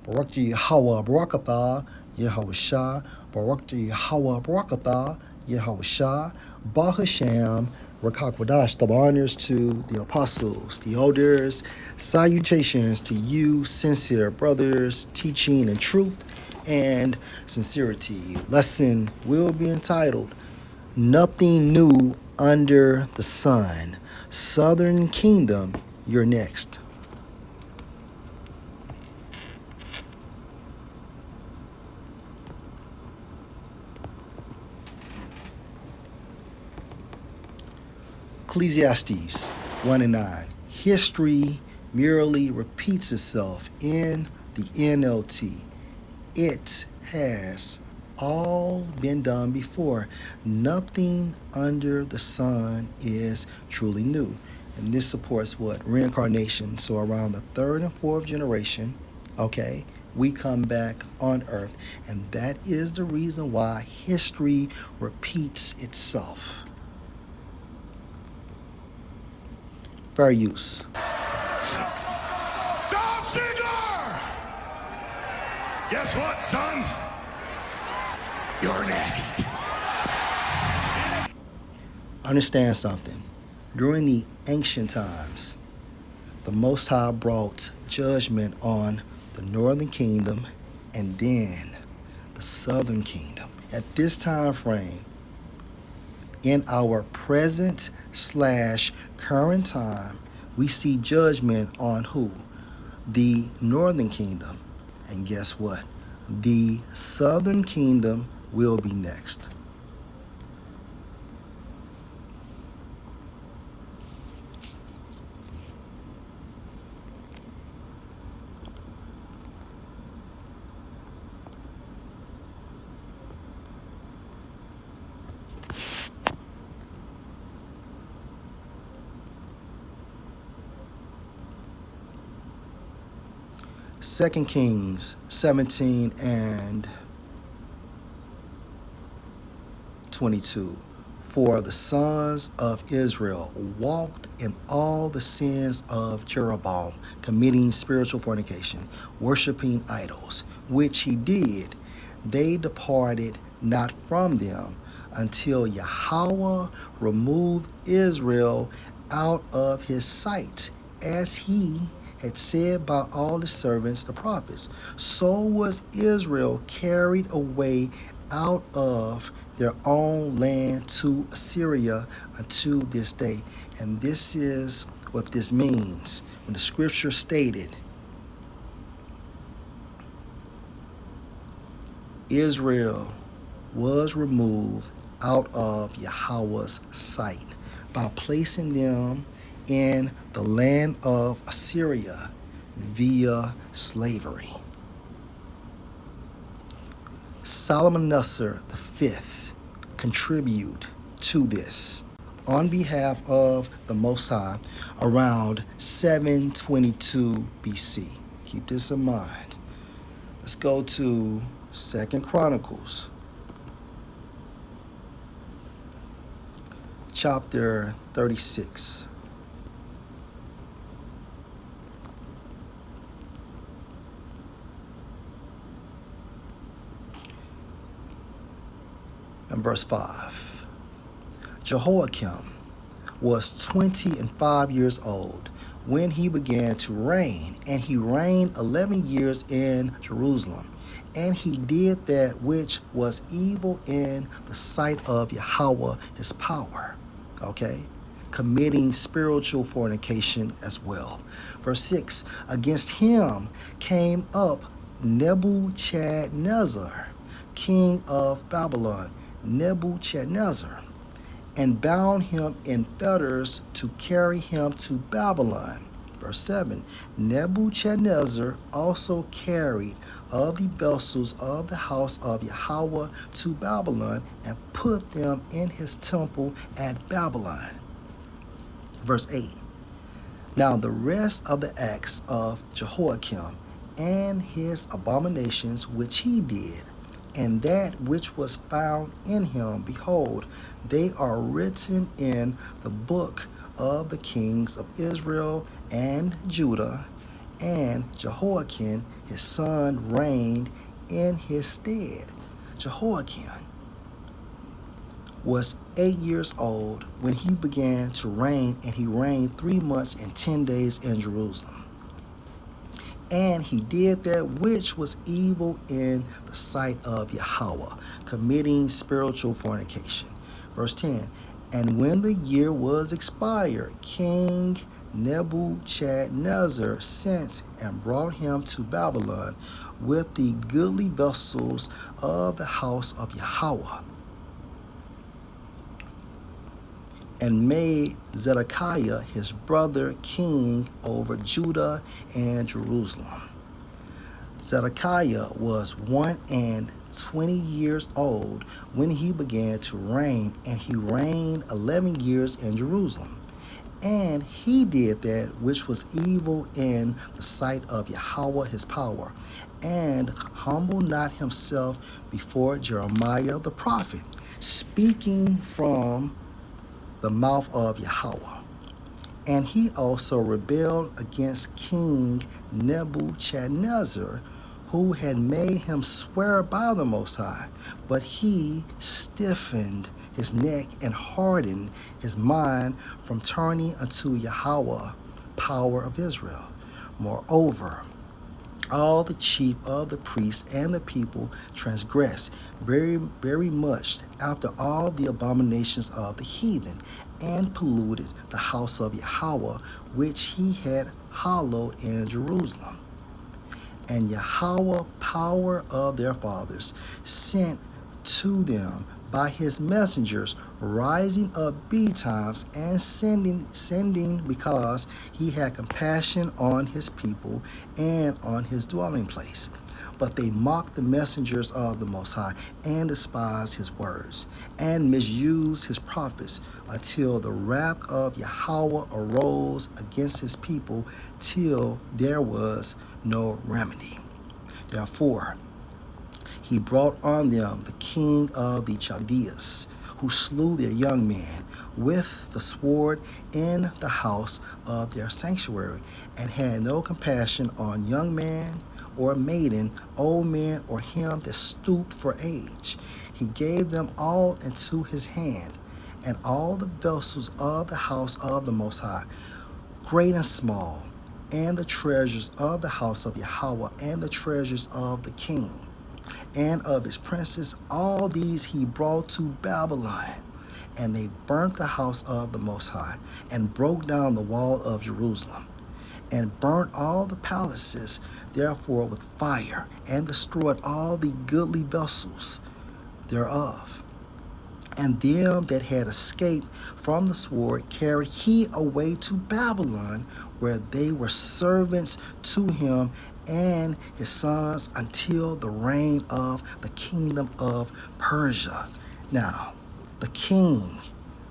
Barak Yahweh Barakatah, Yahweh Shah, Barak Yahweh Barakatah, Yahweh Shah, Bahasham, Rakakwadash. The honors to the apostles, the elders, salutations to you, sincere brothers, teaching in truth and sincerity. Lesson will be entitled Nothing New Under the Sun. Southern Kingdom, you're next. Ecclesiastes 1 and 9. History merely repeats itself in the NLT. It has all been done before. Nothing under the sun is truly new. And this supports what? Reincarnation. So around the third and fourth generation, okay, we come back on earth. And that is the reason why history repeats itself. Fair use. Dolph Ziggler! Guess what, son? You're next. Understand something. During the ancient times, the Most High brought judgment on the northern kingdom and then the southern kingdom. At this time frame, in our present / current time, we see judgment on who? The northern kingdom. And guess what? The southern kingdom will be next. Second Kings 17 and 22. For the sons of Israel walked in all the sins of Jeroboam, committing spiritual fornication, worshiping idols, which he did. They departed not from them until Yahweh removed Israel out of his sight, as he had said by all his servants the prophets. So was Israel carried away out of their own land to Assyria unto this day. And this is what this means. When the scripture stated, Israel was removed out of Yahweh's sight by placing them in the land of Assyria via slavery. Salmanassar V contribute to this on behalf of the Most High around 722 BC. Keep this in mind. Let's go to 2 Chronicles chapter 36. And verse 5. Jehoiakim was 25 years old when he began to reign, and he reigned 11 years in Jerusalem. And he did that which was evil in the sight of Yahweh his power. Okay? Committing spiritual fornication as well. Verse 6. Against him came up Nebuchadnezzar, king of Babylon, Nebuchadnezzar, and bound him in fetters to carry him to Babylon. Verse 7. Nebuchadnezzar also carried of the vessels of the house of Yahweh to Babylon and put them in his temple at Babylon. Verse 8. Now the rest of the acts of Jehoiakim and his abominations which he did, and that which was found in him, behold, they are written in the book of the kings of Israel and Judah. and Jehoiakim his son reigned in his stead. Jehoiakim was 8 years old when he began to reign, and he reigned 3 months and 10 days in Jerusalem. And he did that which was evil in the sight of Yahweh, committing spiritual fornication. Verse 10, and when the year was expired, King Nebuchadnezzar sent and brought him to Babylon with the goodly vessels of the house of Yahweh, and made Zedekiah his brother king over Judah and Jerusalem. Zedekiah was 21 years old when he began to reign, and he reigned 11 years in Jerusalem. And he did that which was evil in the sight of Yahweh his power, and humbled not himself before Jeremiah the prophet, speaking from the mouth of Yahweh. And he also rebelled against King Nebuchadnezzar, who had made him swear by the Most High, but he stiffened his neck and hardened his mind from turning unto Yahweh, power of Israel. Moreover, all the chief of the priests and the people transgressed very, very much after all the abominations of the heathen, and polluted the house of Yahweh, which he had hallowed in Jerusalem. And Yahweh, power of their fathers, sent to them by his messengers, rising up betimes and sending because he had compassion on his people and on his dwelling place. But they mocked the messengers of the Most High and despised his words and misused his prophets, until the wrath of Yahweh arose against his people, till there was no remedy. Therefore, he brought on them the king of the Chaldeans, who slew their young men with the sword in the house of their sanctuary, and had no compassion on young man or maiden, old man, or him that stooped for age. He gave them all into his hand, and all the vessels of the house of the Most High, great and small, and the treasures of the house of Yahweh, and the treasures of the king, and of his princes, all these he brought to Babylon. And they burnt the house of the Most High, and broke down the wall of Jerusalem, and burnt all the palaces therefore with fire, and destroyed all the goodly vessels thereof. And them that had escaped from the sword carried he away to Babylon, where they were servants to him and his sons until the reign of the kingdom of Persia. Now, the king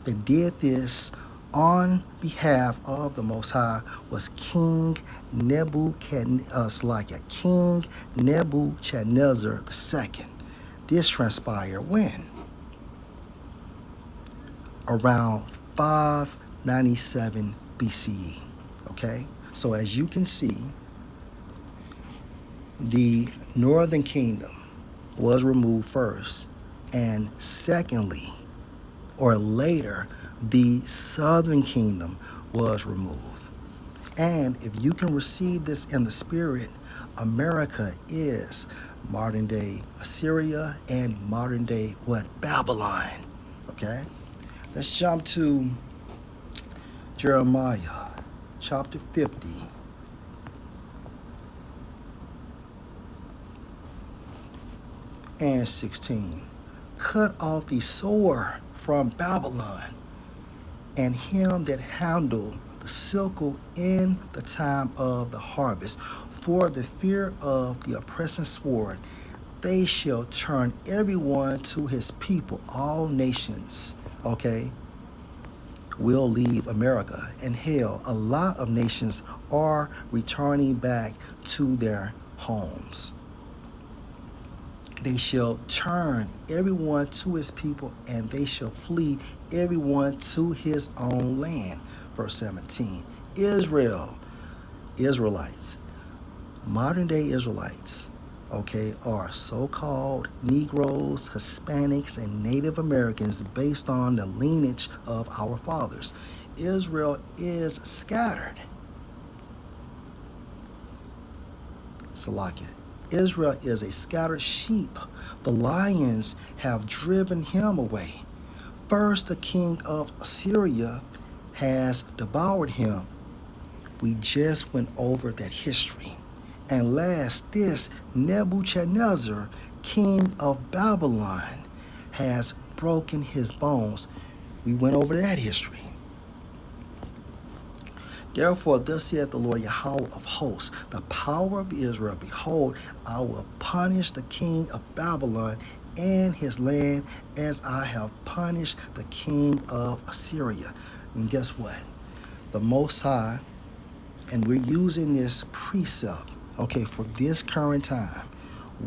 that did this on behalf of the Most High was King Nebuchadnezzar II. This transpired when? Around 597 BCE. Okay? So as you can see, the northern kingdom was removed first, and secondly, or later, the southern kingdom was removed. And if you can receive this in the spirit, America is modern day Assyria and modern day what? Babylon. Okay? Let's jump to Jeremiah chapter 50. And 16. Cut off the sword from Babylon, and him that handled the sickle in the time of the harvest. For the fear of the oppressing sword, they shall turn everyone to his people. All nations, okay, will leave America. And hell, a lot of nations are returning back to their homes. They shall turn everyone to his people, and they shall flee everyone to his own land. Verse 17. Israelites, modern day Israelites, okay, are so-called Negroes, Hispanics, and Native Americans based on the lineage of our fathers. Israel is scattered. Salakia. Israel is a scattered sheep. The lions have driven him away. First, the king of Assyria has devoured him. We just went over that history. And last, this Nebuchadnezzar, king of Babylon, has broken his bones. We went over that history. Therefore, thus saith the Lord Yahweh of hosts, the power of Israel, behold, I will punish the king of Babylon and his land as I have punished the king of Assyria. And guess what? The Most High, and we're using this precept, okay, for this current time,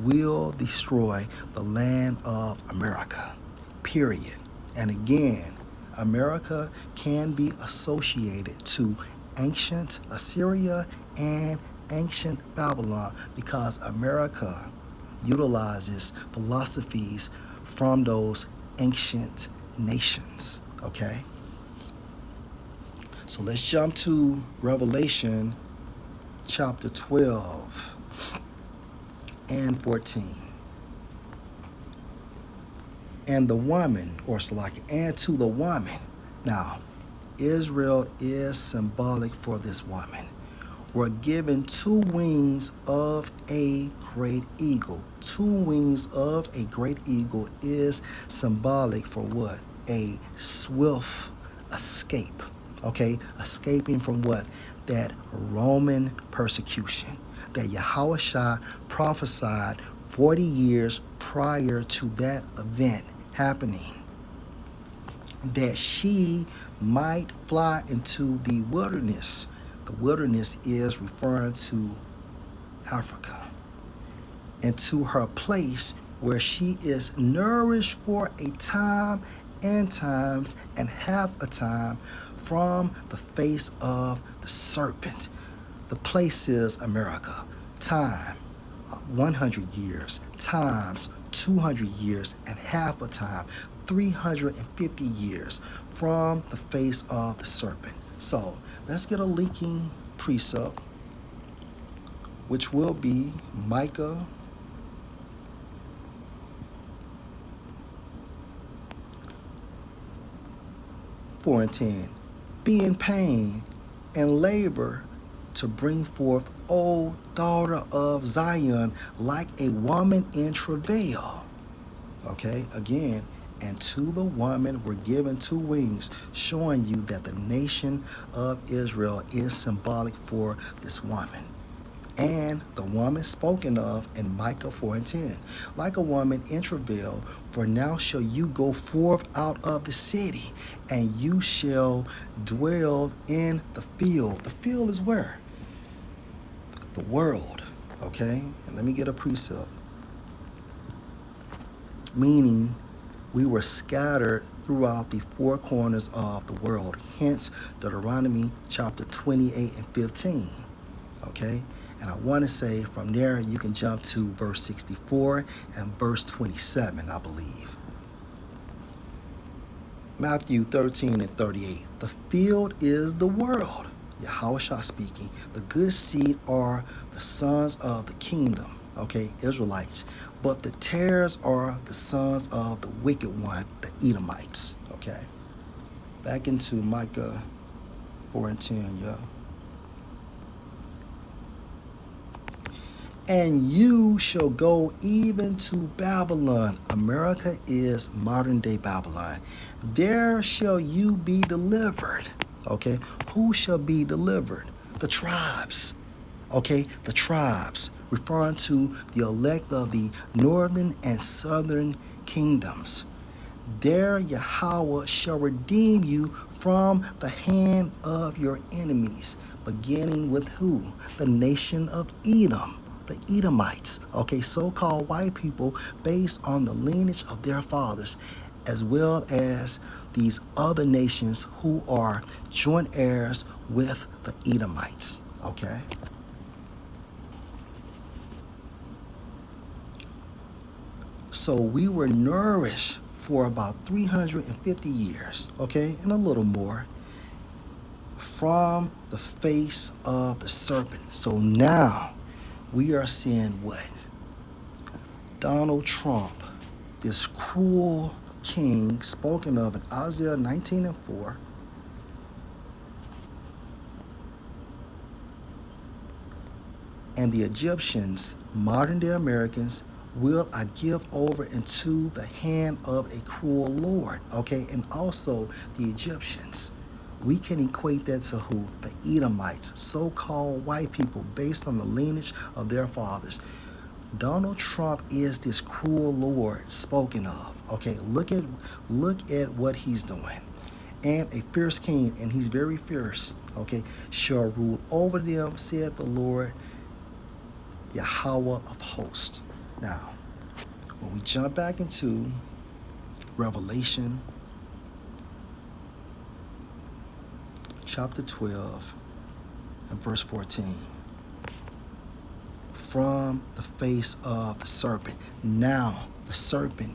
will destroy the land of America, period. And again, America can be associated to ancient Assyria and ancient Babylon because America utilizes philosophies from those ancient nations, okay? So let's jump to Revelation chapter 12 and 14. And the woman, or Salaki, and to the woman. Now, Israel is symbolic for this woman. We're given 2 wings of a great eagle. 2 wings of a great eagle is symbolic for what? A swift escape. Okay, escaping from what? That Roman persecution that Yahushua prophesied 40 years prior to that event happening, that she might fly into the wilderness. The wilderness is referring to Africa, and to her place where she is nourished for a time and times and half a time from the face of the serpent. The place is America. Time, 100 years, times 200 years and half a time, 350 years from the face of the serpent. So let's get a linking precept, which will be Micah 4 and 10. Be in pain and labor to bring forth, O daughter of Zion, like a woman in travail. Okay, again, and to the woman were given 2 wings, showing you that the nation of Israel is symbolic for this woman. And the woman spoken of in Micah 4 and 10, like a woman in travail, for now shall you go forth out of the city, and you shall dwell in the field. The field is where? The world, okay? And let me get a precept. Meaning, we were scattered throughout the 4 corners of the world. Hence, Deuteronomy chapter 28 and 15, okay? And I want to say from there, you can jump to verse 64 and verse 27, I believe. Matthew 13 and 38. The field is the world. Yahushua speaking. The good seed are the sons of the kingdom, okay, Israelites. But the tares are the sons of the wicked one, the Edomites, okay. Back into Micah 4 and 10, yeah. And you shall go even to Babylon. America is modern day Babylon. There shall you be delivered. Okay, who shall be delivered? The tribes. Okay, the tribes, referring to the elect of the northern and southern kingdoms. There Yahweh shall redeem you from the hand of your enemies, beginning with who? The nation of Edom. The Edomites, okay, so-called white people based on the lineage of their fathers, as well as these other nations who are joint heirs with the Edomites, okay? So we were nourished for about 350 years, okay, and a little more, from the face of the serpent. So now we are seeing what? Donald Trump, this cruel king spoken of in Isaiah 19:4, and the Egyptians, modern day Americans, will I give over into the hand of a cruel Lord. Okay, and also the Egyptians. We can equate that to who? The Edomites, so-called white people based on the lineage of their fathers. Donald Trump is this cruel Lord spoken of. Okay, look at what he's doing. And a fierce king, and he's very fierce, okay, shall rule over them, saith the Lord Yahweh of hosts. Now, when we jump back into Revelation chapter 12 and verse 14, from the face of the serpent. Now, the serpent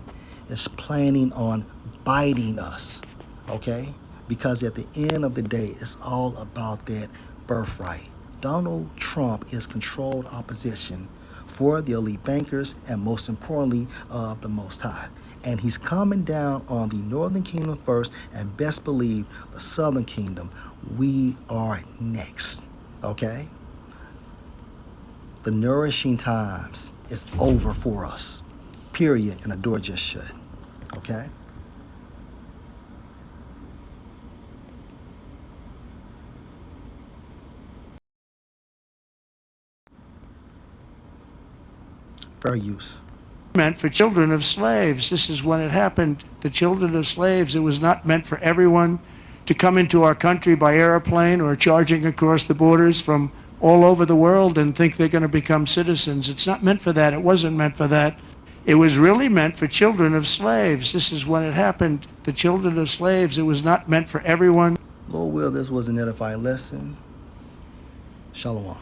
is planning on biting us, okay? Because at the end of the day, it's all about that birthright. Donald Trump is controlled opposition for the elite bankers and, most importantly, of the Most High. And he's coming down on the Northern Kingdom first, and best believe the Southern Kingdom, we are next, okay? The nourishing times is over for us, period, and the door just shut, okay? Fair use. Meant for children of slaves. This is when it happened. The children of slaves, it was not meant for everyone to come into our country by airplane or charging across the borders from all over the world and think they're going to become citizens. It's not meant for that. It wasn't meant for that. It was really meant for children of slaves. This is when it happened. The children of slaves, it was not meant for everyone. Lord will, this was an edifying lesson. Shalom.